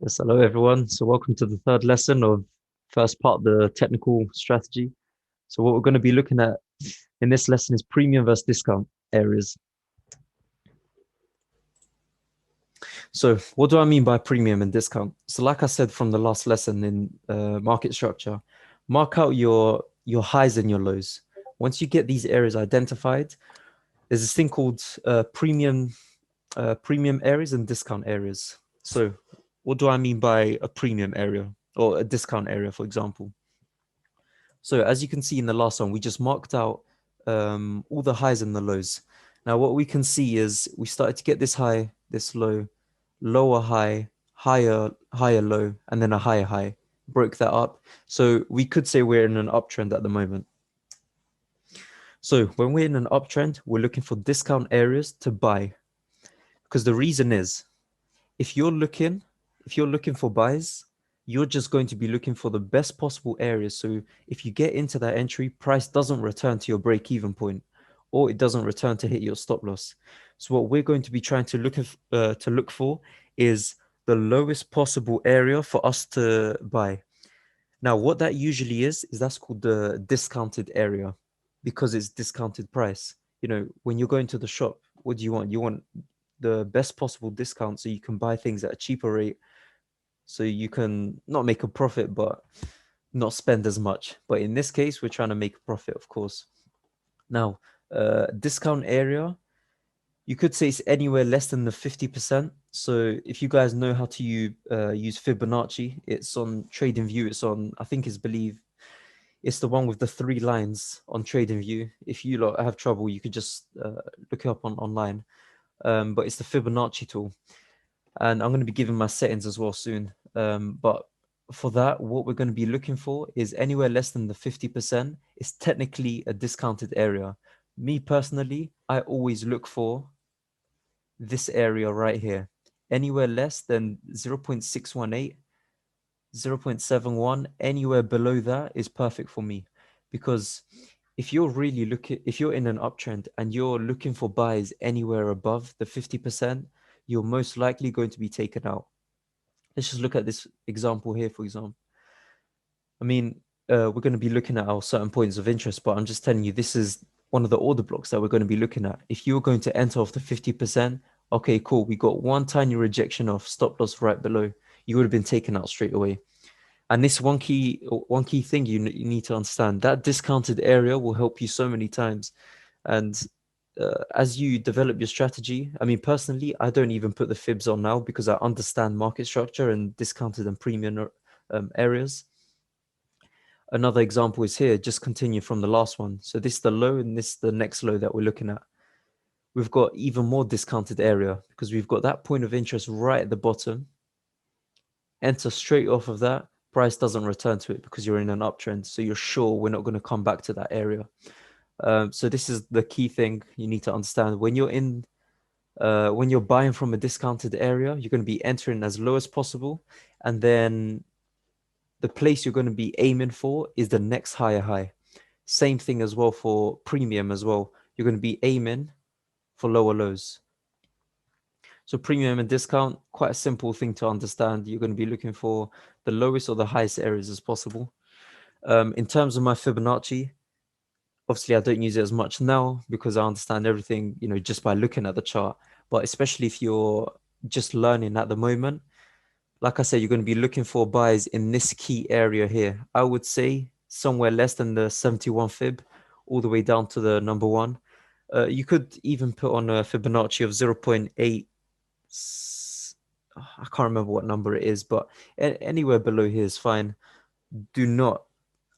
Yes, hello everyone. So welcome to the third lesson of first part, the technical strategy. So what we're going to be looking at in this lesson is premium versus discount areas. So what do I mean by premium and discount? So like I said from the last lesson in market structure, mark out your highs and your lows. Once you get these areas identified, there's this thing called premium areas and discount areas. So what do I mean by a premium area or a discount area, for example? So as you can see in the last one, we just marked out all the highs and the lows. Now what we can see is we started to get this high, this low, lower high, higher low, and then a higher high. Broke that up. So we could say we're in an uptrend at the moment. So when we're in an uptrend, we're looking for discount areas to buy. Because the reason is if you're looking, if you're looking for buys, you're just going to be looking for the best possible areas. So if you get into that entry, price doesn't return to your break-even point, or it doesn't return to hit your stop loss. So what we're going to be trying to look for is the lowest possible area for us to buy. Now, what that usually is that's called the discounted area because it's discounted price. You know, when you're going to the shop, what do you want? You want the best possible discount so you can buy things at a cheaper rate so you can not make a profit but not spend as much. But in this case, we're trying to make a profit, of course. Now, discount area, you could say it's anywhere less than the 50%. So if you guys know how to use Fibonacci, it's on TradingView. It's on, I think it's believe it's the one with the three lines on TradingView. If you lot have trouble, you could just look it up online. But it's the Fibonacci tool. And I'm going to be giving my settings as well soon. But for that, what we're going to be looking for is anywhere less than the 50%. It's technically a discounted area. Me personally, I always look for this area right here. Anywhere less than 0.618, 0.71, anywhere below that is perfect for me. Because if you're really looking, if you're in an uptrend and you're looking for buys anywhere above the 50%, you're most likely going to be taken out. Let's just look at this example here, for example. I mean, we're going to be looking at our certain points of interest, but I'm just telling you, this is one of the order blocks that we're going to be looking at. If you're going to enter off the 50%, okay, cool. We got one tiny rejection of stop loss right below. You would have been taken out straight away. And this one key thing you need to understand, that discounted area will help you so many times. And as you develop your strategy, I mean, personally, I don't even put the fibs on now because I understand market structure and discounted and premium areas. Another example is here, just continue from the last one. So this is the low and this is the next low that we're looking at. We've got even more discounted area because we've got that point of interest right at the bottom. Enter straight off of that, price doesn't return to it because you're in an uptrend. So you're sure we're not going to come back to that area. So this is the key thing you need to understand. When you're buying from a discounted area, you're going to be entering as low as possible. And then the place you're going to be aiming for is the next higher high. Same thing as well for premium as well. You're going to be aiming for lower lows. So premium and discount, quite a simple thing to understand. You're going to be looking for the lowest or the highest areas as possible. In terms of my Fibonacci, obviously I don't use it as much now because I understand everything, just by looking at the chart. But especially if you're just learning at the moment, like I said, you're going to be looking for buys in this key area here. I would say somewhere less than the 71 fib, all the way down to the number one. You could even put on a Fibonacci of 0.8. I can't remember what number it is, but anywhere below here is fine. Do not,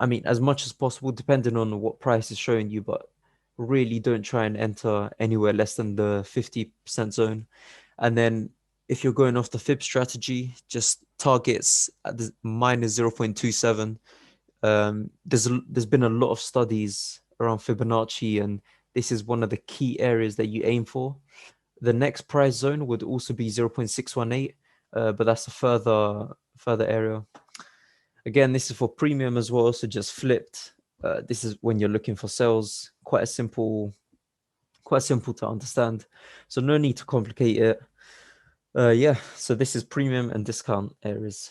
I mean, as much as possible, depending on what price is showing you, but really don't try and enter anywhere less than the 50% zone. And then if you're going off the fib strategy, just targets at the minus 0.27. There's been a lot of studies around Fibonacci, and this is one of the key areas that you aim for. The next price zone would also be 0.618, but that's a further area. Again, this is for premium as well, so just flipped. This is when you're looking for sales. Quite simple to understand. So no need to complicate it. Yeah, so this is premium and discount areas.